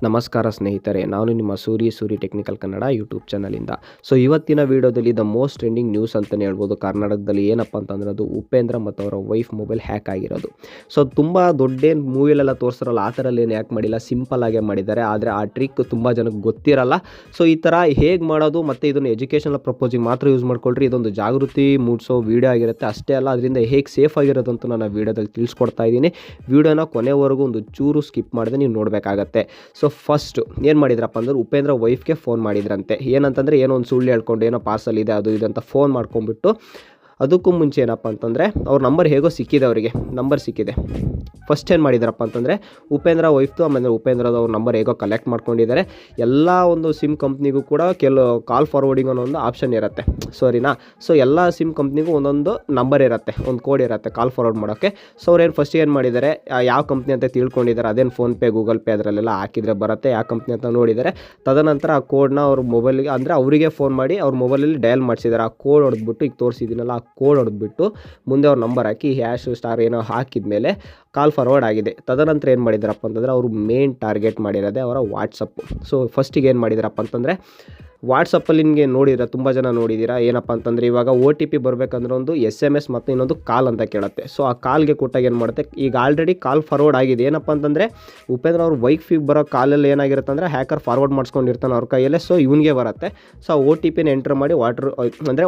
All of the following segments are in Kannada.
ನಮಸ್ಕಾರ ಸ್ನೇಹಿತರೆ, ನಾನು ನಿಮ್ಮ ಸೂರಿ ಟೆಕ್ನಿಕಲ್ ಕನ್ನಡ ಯೂಟ್ಯೂಬ್ ಚಾನಲಿಂದ. ಸೊ ಇವತ್ತಿನ ವೀಡಿಯೋದಲ್ಲಿ ದ ಮೋಸ್ಟ್ ಟ್ರೆಂಡಿಂಗ್ ನ್ಯೂಸ್ ಅಂತಲೇ ಹೇಳ್ಬೋದು. ಕರ್ನಾಟಕದಲ್ಲಿ ಏನಪ್ಪ ಅಂತಂದರೆ ಅದು ಉಪೇಂದ್ರ ಮತ್ತು ಅವರ ವೈಫ್ ಮೊಬೈಲ್ ಹ್ಯಾಕ್ ಆಗಿರೋದು. ಸೊ ತುಂಬ ದೊಡ್ಡೇನು ಮೂವಿಲೆಲ್ಲ ತೋರಿಸ್ತಾರಲ್ಲ ಆ ಥರಲ್ಲಿ ಏನು ಹ್ಯಾಕ್ ಮಾಡಿಲ್ಲ, ಸಿಂಪಲ್ ಆಗೇ ಮಾಡಿದ್ದಾರೆ. ಆದರೆ ಆ ಟ್ರಿಕ್ ತುಂಬ ಜನಕ್ಕೆ ಗೊತ್ತಿರಲ್ಲ. ಸೊ ಈ ಥರ ಹೇಗೆ ಮಾಡೋದು ಮತ್ತು ಇದನ್ನು ಎಜುಕೇಷನಲ್ ಪ್ರಪೋಸಿಗೆ ಮಾತ್ರ ಯೂಸ್ ಮಾಡ್ಕೊಳ್ರಿ. ಇದೊಂದು ಜಾಗೃತಿ ಮೂಡಿಸೋ ವೀಡಿಯೋ ಆಗಿರುತ್ತೆ. ಅಷ್ಟೇ ಅಲ್ಲ, ಅದರಿಂದ ಹೇಗೆ ಸೇಫ್ ಆಗಿರೋದು ಅಂತ ನಾನು ವೀಡಿಯೋದಲ್ಲಿ ತಿಳಿಸ್ಕೊಡ್ತಾ ಇದ್ದೀನಿ. ವೀಡಿಯೋನ ಕೊನೆವರೆಗೂ ಒಂದು ಚೂರು ಸ್ಕಿಪ್ ಮಾಡಿದೆ ನೀವು ನೋಡಬೇಕಾಗತ್ತೆ. ಸೊ ಫಸ್ಟ್ ಏನು ಮಾಡಿದ್ರಪ್ಪ ಅಂದ್ರೆ ಉಪೇಂದ್ರ ವೈಫ್ಗೆ ಫೋನ್ ಮಾಡಿದ್ರಂತೆ. ಏನಂತಂದರೆ ಏನೋ ಒಂದು ಸುಳ್ಳು ಹೇಳ್ಕೊಂಡು ಏನೋ ಪಾರ್ಸಲ್ ಇದೆ ಅದು ಇದು ಅಂತ ಫೋನ್ ಮಾಡ್ಕೊಂಡ್ಬಿಟ್ಟು, ಅದಕ್ಕೂ ಮುಂಚೆ ಏನಪ್ಪ ಅಂತಂದರೆ ಅವ್ರ ನಂಬರ್ ಹೇಗೋ ಸಿಕ್ಕಿದೆ, ಅವರಿಗೆ ನಂಬರ್ ಸಿಕ್ಕಿದೆ. ಫಸ್ಟ್ ಏನು ಮಾಡಿದಾರಪ್ಪ ಅಂತಂದರೆ ಉಪೇಂದ್ರ ವೈಫ್ದು ಆಮೇಲೆ ಉಪೇಂದ್ರದ ಅವ್ರ ನಂಬರ್ ಹೇಗೋ ಕಲೆಕ್ಟ್ ಮಾಡ್ಕೊಂಡಿದ್ದಾರೆ. ಎಲ್ಲ ಒಂದು ಸಿಮ್ ಕಂಪ್ನಿಗೂ ಕೂಡ ಕಾಲ್ ಫಾರ್ವರ್ಡಿಂಗ್ ಅನ್ನೋ ಒಂದು ಆಪ್ಷನ್ ಇರುತ್ತೆ, ಸರಿನಾ. ಸೊ ಎಲ್ಲ ಸಿಮ್ ಕಂಪ್ನಿಗೂ ಒಂದೊಂದು ನಂಬರ್ ಇರುತ್ತೆ, ಒಂದು ಕೋಡ್ ಇರುತ್ತೆ ಕಾಲ್ ಫಾರ್ವರ್ಡ್ ಮಾಡೋಕ್ಕೆ. ಸೊ ಅವ್ರೇನು ಫಸ್ಟ್ ಏನು ಮಾಡಿದ್ದಾರೆ, ಯಾವ ಕಂಪ್ನಿ ಅಂತ ತಿಳ್ಕೊಂಡಿದ್ದಾರೆ. ಅದೇನು ಫೋನ್ಪೇ ಗೂಗಲ್ ಪೇ ಅದರಲ್ಲೆಲ್ಲ ಹಾಕಿದರೆ ಬರುತ್ತೆ ಯಾವ ಕಂಪ್ನಿ ಅಂತ ನೋಡಿದ್ದಾರೆ. ತದನಂತರ ಆ ಕೋಡ್ನ ಅವ್ರ ಮೊಬೈಲ್ಗೆ ಅಂದರೆ ಅವರಿಗೆ ಫೋನ್ ಮಾಡಿ ಅವ್ರ ಮೊಬೈಲಲ್ಲಿ ಡಯಲ್ ಮಾಡಿಸಿದ್ದಾರೆ. ಆ ಕೋಡ್ ಹೊಡೆದ್ಬಿಟ್ಟು ಈಗ ತೋರಿಸಿದ್ದೀನಲ್ಲ ಆ ಕೋಡ್ ಹೊಡೆದ್ಬಿಟ್ಟು ಮುಂದೆ ಅವ್ರ ನಂಬರ್ ಹಾಕಿ #* ಏನೋ ಹಾಕಿದ ಮೇಲೆ ಕಾಲ್ ಫಾರ್ವರ್ಡ್ ಆಗಿದೆ. ತದನಂತರ ಏನು ಮಾಡಿದಾರಪ್ಪ ಅಂತಂದರೆ ಅವರು ಮೇನ್ ಟಾರ್ಗೆಟ್ ಮಾಡಿರೋದೆ ಅವರ ವಾಟ್ಸಪ್ಪು. ಸೊ ಫಸ್ಟಿಗೆ ಏನು ಮಾಡಿದಾರಪ್ಪ ಅಂತಂದರೆ ವಾಟ್ಸಪ್ಪಲ್ಲಿ ನಿಮಗೆ ನೋಡಿದ್ರೆ ತುಂಬ ಜನ ನೋಡಿದ್ದೀರಾ. ಏನಪ್ಪ ಅಂತಂದರೆ ಇವಾಗ OTP ಬರಬೇಕಂದ್ರೆ ಒಂದು SMS ಮತ್ತು ಇನ್ನೊಂದು ಕಾಲ್ ಅಂತ ಕೇಳುತ್ತೆ. ಸೊ ಆ ಕಾಲ್ಗೆ ಕೊಟ್ಟಾಗ ಏನು ಮಾಡುತ್ತೆ, ಈಗ ಆಲ್ರೆಡಿ ಕಾಲ್ ಫಾರ್ವರ್ಡ್ ಆಗಿದೆ. ಏನಪ್ಪ ಅಂತಂದರೆ ಉಪೇಂದ್ರ ಅವ್ರ ವೈಫಿಗೆ ಬರೋ ಕಾಲಲ್ಲಿ ಏನಾಗಿರುತ್ತೆ ಅಂದರೆ ಹ್ಯಾಕರ್ ಫಾರ್ವರ್ಡ್ ಮಾಡಿಸ್ಕೊಂಡಿರ್ತಾನೆ ಅವ್ರ ಕೈಯಲ್ಲೇ. ಸೊ ಇವನಿಗೆ ಬರುತ್ತೆ. ಸೊ ಆ OTPನ ಎಂಟ್ರ್ ಮಾಡಿ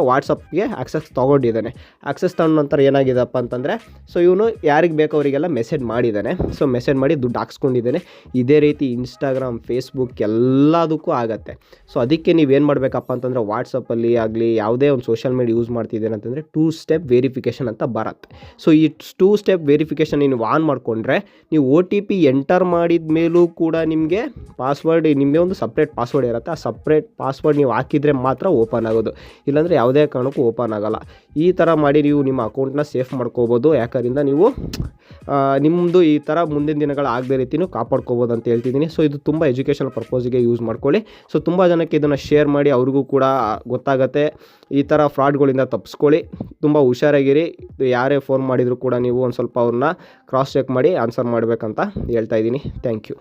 ವಾಟ್ಸಪ್ಗೆ ಆಕ್ಸೆಸ್ ತೊಗೊಂಡಿದ್ದಾನೆ. ಆಕ್ಸೆಸ್ ತಗೊಂಡ ನಂತರ ಏನಾಗಿದೆಪ್ಪ ಅಂತಂದರೆ ಸೊ ಇವನು ಯಾರಿಗೆ ಬೇಕೋ ಅವರಿಗೆಲ್ಲ ಮೆಸೇಜ್ ಮಾಡಿದ್ದಾನೆ. ಸೊ ಮೆಸೇಜ್ ಮಾಡಿ ದುಡ್ಡು ಹಾಕ್ಸ್ಕೊಂಡಿದ್ದಾನೆ. ಇದೇ ರೀತಿ ಇನ್ಸ್ಟಾಗ್ರಾಮ್, ಫೇಸ್ಬುಕ್ ಎಲ್ಲದಕ್ಕೂ ಆಗುತ್ತೆ. ಸೊ ಅದಕ್ಕೆ ನೀವೇನು ಮಾಡಬೇಕಪ್ಪ ಅಂತಂದರೆ ವಾಟ್ಸಪ್ಪಲ್ಲಿ ಆಗಲಿ ಯಾವುದೇ ಒಂದು ಸೋಷಿಯಲ್ ಮೀಡಿಯಾ ಯೂಸ್ ಮಾಡ್ತಿದ್ದೇನೆ ಅಂತಂದರೆ 2 ಸ್ಟೆಪ್ ವೆರಿಫಿಕೇಷನ್ ಅಂತ ಬರುತ್ತೆ. ಸೊ ಈ 2 ಸ್ಟೆಪ್ ವೆರಿಫಿಕೇಷನ್ ನೀವು ಆನ್ ಮಾಡಿಕೊಂಡ್ರೆ ನೀವು OTP ಎಂಟರ್ ಮಾಡಿದ ಮೇಲೂ ಕೂಡ ನಿಮಗೆ ಪಾಸ್ವರ್ಡ್, ನಿಮಗೆ ಒಂದು ಸಪ್ರೇಟ್ ಪಾಸ್ವರ್ಡ್ ಇರುತ್ತೆ. ಆ ಸಪ್ರೇಟ್ ಪಾಸ್ವರ್ಡ್ ನೀವು ಹಾಕಿದರೆ ಮಾತ್ರ ಓಪನ್ ಆಗೋದು, ಇಲ್ಲಾಂದರೆ ಯಾವುದೇ ಕಾರಣಕ್ಕೂ ಓಪನ್ ಆಗೋಲ್ಲ. ಈ ಥರ ಮಾಡಿ ನೀವು ನಿಮ್ಮ ಅಕೌಂಟ್ನ ಸೇಫ್ ಮಾಡ್ಕೋಬೋದು. ಯಾಕರಿಂದ ನೀವು ನಿಮ್ಮದು ಈ ಥರ ಮುಂದಿನ ದಿನಗಳು ಆಗದೇ ರೀತಿಯೂ ಕಾಪಾಡ್ಕೋಬೋದು ಅಂತ ಹೇಳ್ತಿದ್ದೀನಿ. ಸೊ ಇದು ತುಂಬ ಎಜುಕೇಷನಲ್ ಪರ್ಪೋಸಿಗೆ ಯೂಸ್ ಮಾಡ್ಕೊಳ್ಳಿ. ಸೊ ತುಂಬ ಜನಕ್ಕೆ ಇದನ್ನು ಶೇರ್ ಮಾಡಿ, ಅವ್ರಿಗೂ ಕೂಡ ಗೊತ್ತಾಗುತ್ತೆ. ಈ ಥರ ಫ್ರಾಡ್ಗಳಿಂದ ತಪ್ಪಿಸ್ಕೊಳ್ಳಿ. ತುಂಬ ಹುಷಾರಾಗಿರಿ. ಯಾರೇ ಫೋನ್ ಮಾಡಿದರೂ ಕೂಡ ನೀವು ಒಂದು ಸ್ವಲ್ಪ ಅವ್ರನ್ನ ಕ್ರಾಸ್ ಚೆಕ್ ಮಾಡಿ ಆನ್ಸರ್ ಮಾಡಬೇಕಂತ ಹೇಳ್ತಾ ಇದ್ದೀನಿ. Thank you.